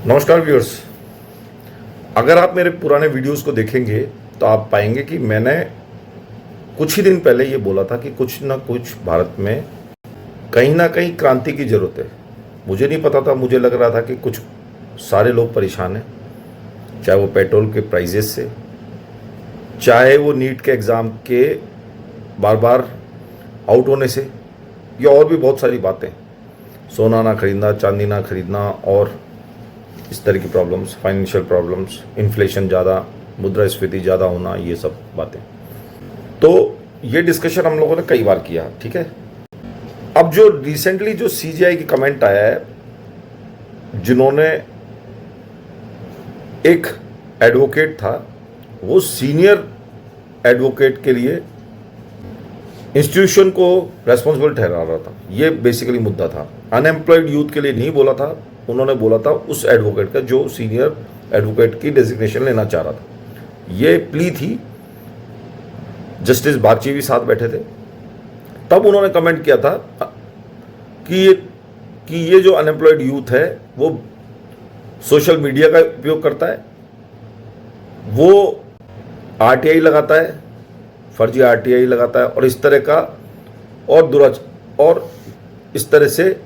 नमस्कार व्यूअर्स। अगर आप मेरे पुराने वीडियोस को देखेंगे तो आप पाएंगे कि मैंने कुछ ही दिन पहले ये बोला था कि कुछ ना कुछ भारत में कहीं ना कहीं क्रांति की ज़रूरत है। मुझे नहीं पता था, मुझे लग रहा था कि कुछ सारे लोग परेशान हैं, चाहे वो पेट्रोल के प्राइजेस से, चाहे वो नीट के एग्ज़ाम के बार बार आउट होने से, या और भी बहुत सारी बातें, सोना ना खरीदना, चांदी ना खरीदना और इस तरह की प्रॉब्लम्स, फाइनेंशियल प्रॉब्लम्स, इन्फ्लेशन ज़्यादा, मुद्रास्फीति ज़्यादा होना, ये सब बातें। तो ये डिस्कशन हम लोगों ने कई बार किया, ठीक है। अब जो रिसेंटली जो सीजीआई की कमेंट आया है, जिन्होंने एक एडवोकेट था, वो सीनियर एडवोकेट के लिए इंस्टीट्यूशन को रेस्पॉन्सिबल ठहरा रहा था। ये बेसिकली मुद्दा था। अनएम्प्लॉयड यूथ के लिए नहीं बोला था, उन्होंने बोला था उस एडवोकेट का जो सीनियर एडवोकेट की डेजिग्नेशन लेना चाह रहा था। ये प्ली थी, जस्टिस बागची भी साथ बैठे थे। तब उन्होंने कमेंट किया था कि ये जो अनएम्प्लॉयड यूथ है वो सोशल मीडिया का उपयोग करता है, वो आरटीआई लगाता है, फर्जी आरटीआई लगाता है और इस तरह का और इस तरह से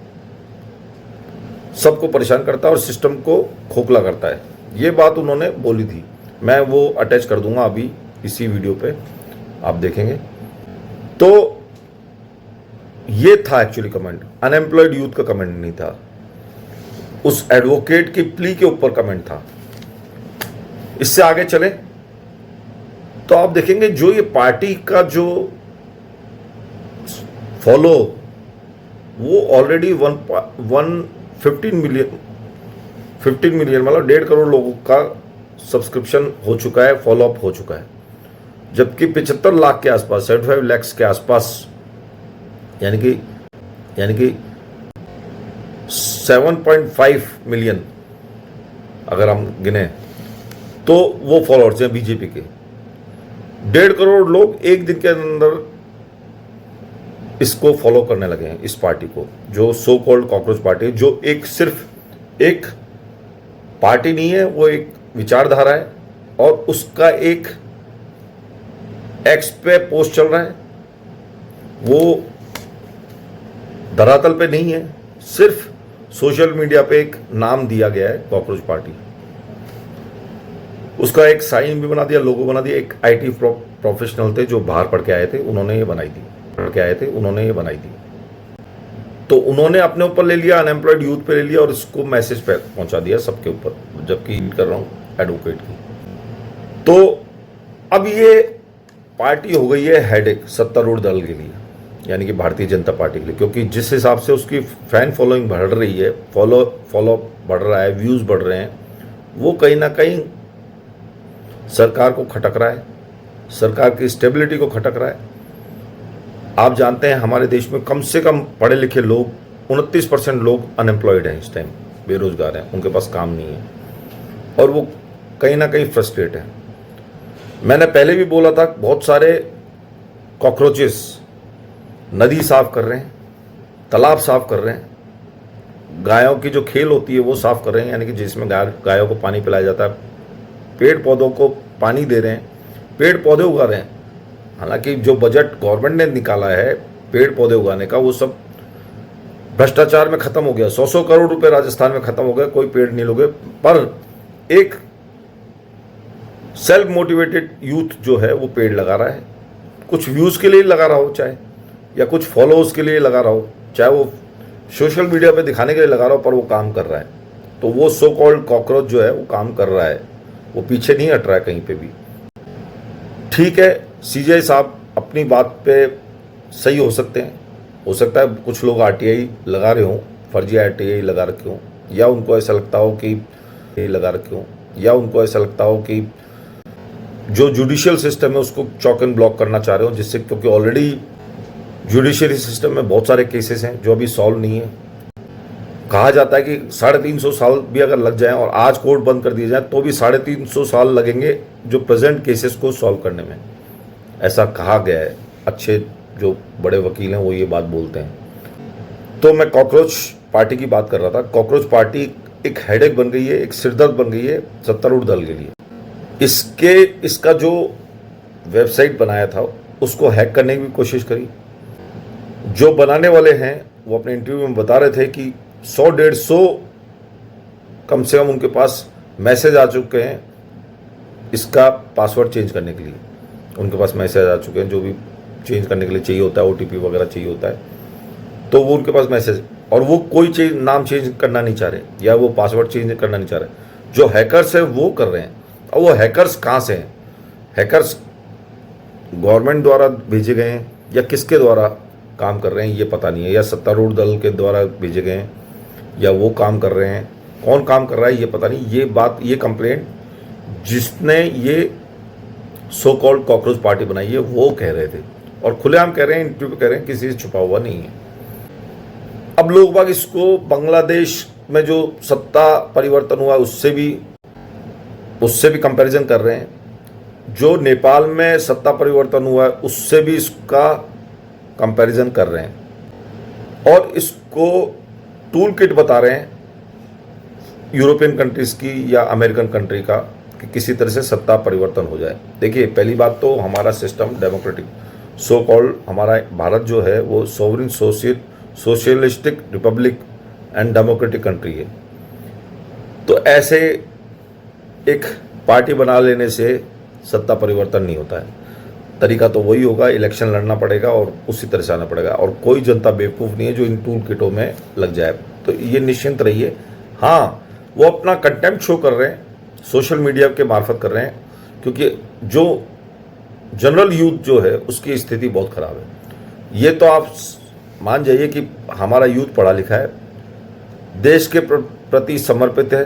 सबको परेशान करता है और सिस्टम को खोखला करता है। ये बात उन्होंने बोली थी। मैं वो अटैच कर दूंगा अभी इसी वीडियो पे, आप देखेंगे। तो ये था एक्चुअली कमेंट, अनएम्प्लॉयड यूथ का कमेंट नहीं था, उस एडवोकेट की प्ली के ऊपर कमेंट था। इससे आगे चले तो आप देखेंगे जो ये पार्टी का जो फॉलो, वो ऑलरेडी 15 मिलियन मतलब 1.5 करोड़ लोगों का सब्सक्रिप्शन हो चुका है, फॉलोअप हो चुका है। जबकि 75 लाख के आसपास, 75 लाख के आसपास, यानी कि 7.5 मिलियन अगर हम गिने तो वो फॉलोअर्स हैं बीजेपी के। 1.5 करोड़ लोग एक दिन के अंदर इसको फॉलो करने लगे हैं, इस पार्टी को, जो सो कॉल्ड कॉकरोच पार्टी, जो सिर्फ एक पार्टी नहीं है, वो एक विचारधारा है और उसका एक एक्स पे पोस्ट चल रहा है। वो धरातल पे नहीं है, सिर्फ सोशल मीडिया पे एक नाम दिया गया है कॉकरोच पार्टी। उसका एक साइन भी बना दिया, लोगो बना दिया। एक आईटी प्रोफेशनल थे जो बाहर पढ़ के आए थे, उन्होंने ये बनाई थी। तो उन्होंने अपने ऊपर ले लिया, अनएम्प्लॉयड यूथ पे ले लिया और इसको मैसेज पे पहुंचा दिया सबके ऊपर, जबकि कर रहा हूं एडवोकेट की। तो अब ये पार्टी हो गई है हेडेक सत्तारूढ़ दल के लिए, यानी कि भारतीय जनता पार्टी के लिए, क्योंकि जिस हिसाब से उसकी फैन फॉलोइंग बढ़ रही है, फॉलो बढ़ रहा है, व्यूज बढ़ रहे हैं, वो कहीं ना कहीं सरकार को खटक रहा है, सरकार की स्टेबिलिटी को खटक रहा है। आप जानते हैं हमारे देश में कम से कम पढ़े लिखे लोग 29% लोग अनएम्प्लॉयड हैं, इस टाइम बेरोजगार हैं, उनके पास काम नहीं है और वो कहीं ना कहीं फ्रस्ट्रेट है। मैंने पहले भी बोला था, बहुत सारे कॉकरोचेस नदी साफ कर रहे हैं, तालाब साफ कर रहे हैं, गायों की जो खेल होती है वो साफ कर रहे हैं, यानी कि जिसमें गायों को पानी पिलाया जाता है, पेड़ पौधों को पानी दे रहे हैं, पेड़ पौधे उगा रहे हैं। हालांकि जो बजट गवर्नमेंट ने निकाला है पेड़ पौधे उगाने का, वो सब भ्रष्टाचार में खत्म हो गया। 100 करोड़ रुपए राजस्थान में खत्म हो गए, कोई पेड़ नहीं लगे। पर एक सेल्फ मोटिवेटेड यूथ जो है वो पेड़ लगा रहा है, कुछ व्यूज के लिए लगा रहा हो चाहे, या कुछ फॉलोअर्स के लिए लगा रहा हो, चाहे वो सोशल मीडिया पे दिखाने के लिए लगा रहा हो, पर वो काम कर रहा है। तो वो सो कॉल्ड कॉकरोच जो है वो काम कर रहा है, वो पीछे नहीं हट रहा है कहीं पे भी। ठीक है, सीजीआई साहब अपनी बात पे सही हो सकते हैं, हो सकता है कुछ लोग आरटीआई लगा रहे हों, फर्जी आरटीआई लगा रखे हों, या उनको ऐसा लगता हो कि जो जुडिशियल सिस्टम है उसको चॉक एंड ब्लॉक करना चाह रहे हो, जिससे, क्योंकि ऑलरेडी जुडिशरी सिस्टम में बहुत सारे केसेस हैं जो अभी सॉल्व नहीं है। कहा जाता है कि 350 साल भी अगर लग जाएं और आज कोर्ट बंद कर दिए जाए तो भी 350 साल लगेंगे जो प्रेजेंट केसेस को सॉल्व करने में, ऐसा कहा गया है। अच्छे जो बड़े वकील हैं वो ये बात बोलते हैं। तो मैं कॉकरोच पार्टी की बात कर रहा था। कॉकरोच पार्टी एक हेडेक बन गई है, एक सिरदर्द बन गई है सत्तारूढ़ दल के लिए। इसका जो वेबसाइट बनाया था उसको हैक करने की भी कोशिश करी। जो बनाने वाले हैं वो अपने इंटरव्यू में बता रहे थे कि 100-150 कम से कम उनके पास मैसेज आ चुके हैं इसका पासवर्ड चेंज करने के लिए। उनके पास मैसेज आ चुके हैं जो भी चेंज करने के लिए चाहिए होता है, OTP वगैरह चाहिए होता है, तो वो उनके पास मैसेज, और वो कोई चीज नाम चेंज करना नहीं चाह रहे या वो पासवर्ड चेंज करना नहीं चाह रहे। जो हैकर्स है वो कर रहे हैं। और वो हैकर्स कहाँ से हैं? हैकर्स गवर्नमेंट द्वारा भेजे गए हैं या किसके द्वारा काम कर रहे हैं ये पता नहीं है, या सत्तारूढ़ दल के द्वारा भेजे गए हैं या वो काम कर रहे हैं। कौन काम कर रहा है ये पता नहीं। ये कंप्लेंट जिसने ये सो कॉल्ड कॉकरोच पार्टी बनाई है वो कह रहे थे, और खुलेआम कह रहे हैं, इंटरव्यू पे कह रहे हैं, किसी से छुपा हुआ नहीं है। अब लोग बाग इसको बांग्लादेश में जो सत्ता परिवर्तन हुआ उससे भी कंपैरिजन कर रहे हैं। जो नेपाल में सत्ता परिवर्तन हुआ है उससे भी इसका कंपैरिजन कर रहे हैं, और इसको टूल किट बता रहे हैं यूरोपियन कंट्रीज की या अमेरिकन कंट्री का कि किसी तरह से सत्ता परिवर्तन हो जाए। देखिए, पहली बात तो हमारा सिस्टम डेमोक्रेटिक, सो कॉल्ड हमारा भारत जो है वो sovereign socialistic Republic and democratic country है। तो ऐसे एक पार्टी बना लेने से सत्ता परिवर्तन नहीं होता है। तरीका तो वही होगा, इलेक्शन लड़ना पड़ेगा और उसी तरह से आना पड़ेगा, और कोई जनता बेवकूफ़ नहीं है जो इन टूल किटों में लग जाए। तो ये निश्चिंत रहिए। हाँ, वो अपना कंटेम्प्ट शो कर रहे हैं, सोशल मीडिया के मार्फत कर रहे हैं, क्योंकि जो जनरल यूथ जो है उसकी स्थिति बहुत ख़राब है। ये तो आप मान जाइए कि हमारा यूथ पढ़ा लिखा है, देश के प्रति समर्पित है,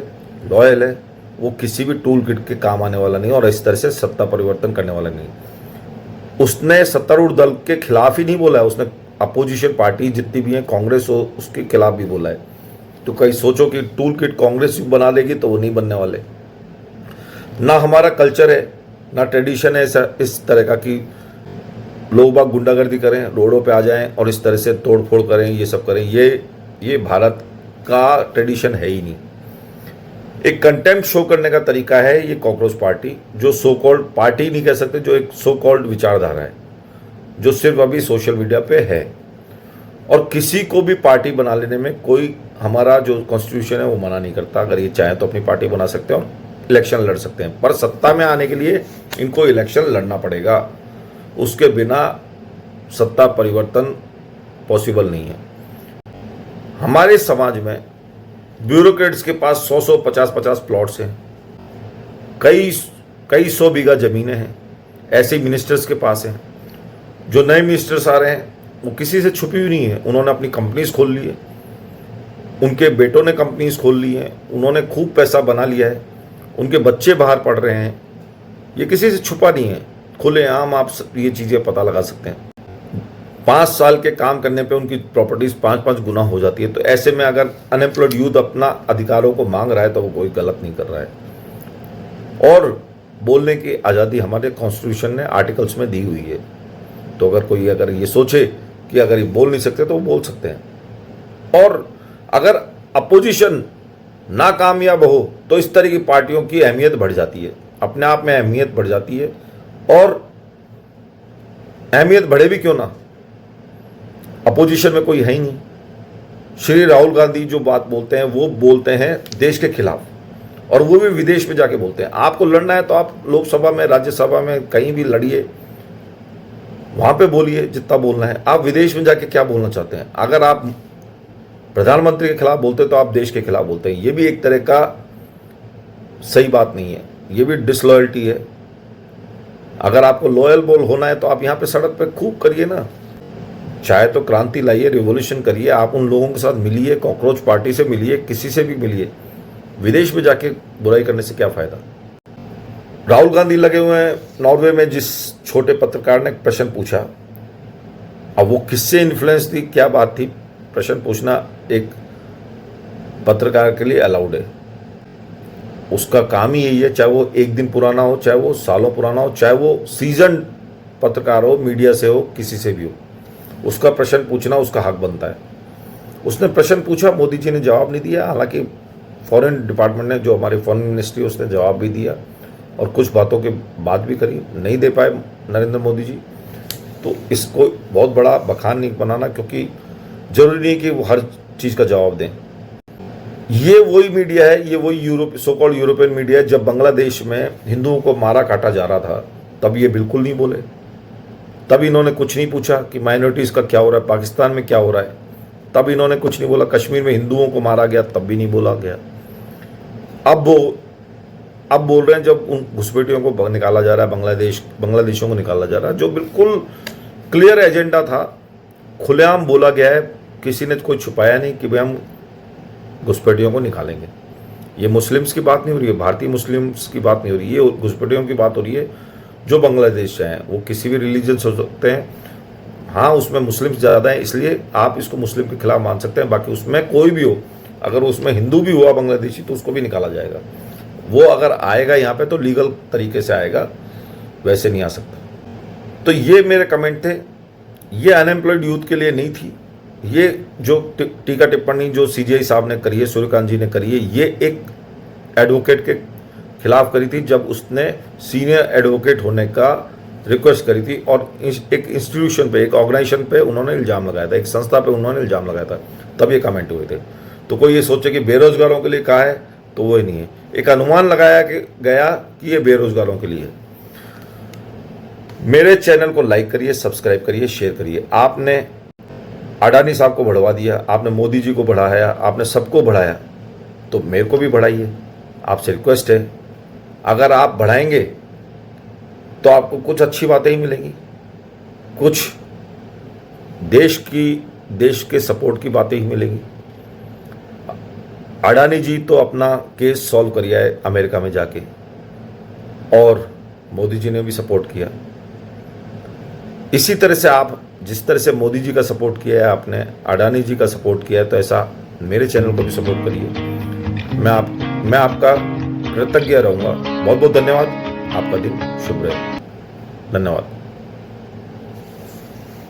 लॉयल है, वो किसी भी टूल किट के काम आने वाला नहीं और इस तरह से सत्ता परिवर्तन करने वाला नहीं। उसने सत्तारूढ़ दल के खिलाफ ही नहीं बोला है, उसने अपोजिशन पार्टी जितनी भी हैं, कांग्रेस हो, उसके खिलाफ भी बोला है। तो कहीं सोचो कि टूल किट कांग्रेस बना लेगी तो वो नहीं बनने वाले। ना हमारा कल्चर है, ना ट्रेडिशन है इस तरह का कि लोग बाग गुंडागर्दी करें, रोडों पे आ जाएं और इस तरह से तोड़ फोड़ करें, ये सब करें। ये भारत का ट्रेडिशन है ही नहीं। एक कंटेम्प्ट शो करने का तरीका है ये कॉकरोच पार्टी, जो सो कॉल्ड पार्टी नहीं कह सकते, जो एक सो कॉल्ड विचारधारा है जो सिर्फ अभी सोशल मीडिया पे है। और किसी को भी पार्टी बना लेने में कोई, हमारा जो कॉन्स्टिट्यूशन है वो मना नहीं करता। अगर ये चाहे तो अपनी पार्टी बना सकते हैं और इलेक्शन लड़ सकते हैं, पर सत्ता में आने के लिए इनको इलेक्शन लड़ना पड़ेगा। उसके बिना सत्ता परिवर्तन पॉसिबल नहीं है। हमारे समाज में ब्यूरोक्रेट्स के पास 100 50 प्लॉट्स हैं, कई 100 बीघा जमीनें हैं। ऐसे मिनिस्टर्स के पास हैं। जो नए मिनिस्टर्स आ रहे हैं वो किसी से छुपी हुई नहीं है, उन्होंने अपनी कंपनीज खोल ली है, उनके बेटों ने कंपनीज खोल ली हैं, उन्होंने खूब पैसा बना लिया है, उनके बच्चे बाहर पढ़ रहे हैं। ये किसी से छुपा नहीं है, खुलेआम आप ये चीज़ें पता लगा सकते हैं। 5 साल के काम करने पे उनकी प्रॉपर्टीज 5-5 गुना हो जाती है। तो ऐसे में अगर अनएम्प्लॉयड यूथ अपना अधिकारों को मांग रहा है तो वो कोई गलत नहीं कर रहा है। और बोलने की आज़ादी हमारे कॉन्स्टिट्यूशन ने आर्टिकल्स में दी हुई है। तो अगर ये सोचे कि अगर ये बोल नहीं सकते तो वो बोल सकते हैं। और अगर अपोजिशन नाकामयाब हो तो इस तरह की पार्टियों की अहमियत बढ़ जाती है, अपने आप में अहमियत बढ़ जाती है। और अहमियत बढ़े भी क्यों ना, अपोजिशन में कोई है ही नहीं। श्री राहुल गांधी जो बात बोलते हैं वो बोलते हैं देश के खिलाफ, और वो भी विदेश में जाके बोलते हैं। आपको लड़ना है तो आप लोकसभा में, राज्यसभा में, कहीं भी लड़िए, वहां पे बोलिए जितना बोलना है। आप विदेश में जाके क्या बोलना चाहते हैं? अगर आप प्रधानमंत्री के खिलाफ बोलते तो आप देश के खिलाफ बोलते हैं। ये भी एक तरह का सही बात नहीं है, ये भी डिसलॉयल्टी है। अगर आपको लॉयल बोल होना है तो आप यहाँ पे सड़क पे खूब करिए ना, चाहे तो क्रांति लाइए, रिवॉल्यूशन करिए, आप उन लोगों के साथ मिलिए, कॉकरोच पार्टी से मिलिए, किसी से भी मिलिए। विदेश में जाके बुराई करने से क्या फायदा। राहुल गांधी लगे हुए हैं नॉर्वे में। जिस छोटे पत्रकार ने प्रश्न पूछा, अब वो किससे इन्फ्लुएंस थी, क्या बात थी, प्रश्न पूछना एक पत्रकार के लिए अलाउड है। उसका काम ही यही है, चाहे वो एक दिन पुराना हो, चाहे वो सालों पुराना हो, चाहे वो सीजन पत्रकार हो, मीडिया से हो, किसी से भी हो, उसका प्रश्न पूछना उसका हक बनता है। उसने प्रश्न पूछा, मोदी जी ने जवाब नहीं दिया। हालांकि फॉरेन डिपार्टमेंट ने, जो हमारी फॉरेन मिनिस्ट्री, उसने जवाब भी दिया और कुछ बातों की बात भी करी, नहीं दे पाए नरेंद्र मोदी जी। तो इसको बहुत बड़ा बखान नहीं बनाना, क्योंकि जरूरी नहीं कि वो हर चीज़ का जवाब दें। ये वही मीडिया है, ये वही सो कॉल्ड यूरोपियन मीडिया है। जब बांग्लादेश में हिंदुओं को मारा काटा जा रहा था तब ये बिल्कुल नहीं बोले, तब इन्होंने कुछ नहीं पूछा कि माइनॉरिटीज़ का क्या हो रहा है, पाकिस्तान में क्या हो रहा है, तब इन्होंने कुछ नहीं बोला। कश्मीर में हिंदुओं को मारा गया तब भी नहीं बोला गया। अब बोल रहे हैं जब उन घुसपैठियों को निकाला जा रहा है, बांग्लादेशियों को निकाला जा रहा है, जो बिल्कुल क्लियर एजेंडा था, खुलेआम बोला गया है, किसी ने कोई छुपाया नहीं कि भाई हम घुसपैठियों को निकालेंगे। ये मुस्लिम्स की बात नहीं हो रही है, भारतीय मुस्लिम्स की बात नहीं हो रही है, ये घुसपैठियों की बात हो रही है जो बांग्लादेश से हैं। वो किसी भी रिलीजन से हो सकते हैं, हाँ उसमें मुस्लिम्स ज़्यादा हैं इसलिए आप इसको मुस्लिम के खिलाफ मान सकते हैं, बाकी उसमें कोई भी हो, अगर उसमें हिंदू भी हुआ बांग्लादेशी तो उसको भी निकाला जाएगा। वो अगर आएगा यहाँ पे तो लीगल तरीके से आएगा, वैसे नहीं आ सकता। तो ये मेरे कमेंट थे, ये अनएम्प्लॉयड यूथ के लिए नहीं थी। ये जो टीका टिप्पणी जो सीजीआई साहब ने करी है, सूर्यकांत जी ने करी है, ये एक एडवोकेट के खिलाफ करी थी जब उसने सीनियर एडवोकेट होने का रिक्वेस्ट करी थी, और एक इंस्टीट्यूशन पे, एक ऑर्गेनाइजेशन पे उन्होंने इल्ज़ाम लगाया था, एक संस्था पे उन्होंने इल्ज़ाम लगाया था, तब ये कमेंट हुए थे। तो कोई ये सोचे कि बेरोजगारों के लिए कहा है, तो वो ही नहीं है। एक अनुमान लगाया गया कि ये बेरोजगारों के लिए है। मेरे चैनल को लाइक करिए, सब्सक्राइब करिए, शेयर करिए। आपने अडानी साहब को बढ़वा दिया, आपने मोदी जी को बढ़ाया, आपने सबको बढ़ाया, तो मेरे को भी बढ़ाइए। आपसे रिक्वेस्ट है, अगर आप बढ़ाएंगे तो आपको कुछ अच्छी बातें ही मिलेंगी, कुछ देश के सपोर्ट की बातें ही मिलेंगी। अडानी जी तो अपना केस सॉल्व कर लिया है अमेरिका में जाके, और मोदी जी ने भी सपोर्ट किया। इसी तरह से आप जिस तरह से मोदी जी का सपोर्ट किया है, आपने अडानी जी का सपोर्ट किया है, तो ऐसा मेरे चैनल को भी सपोर्ट करिए। मैं आपका कृतज्ञ रहूँगा। बहुत बहुत धन्यवाद। आपका दिन शुभ रहे। धन्यवाद।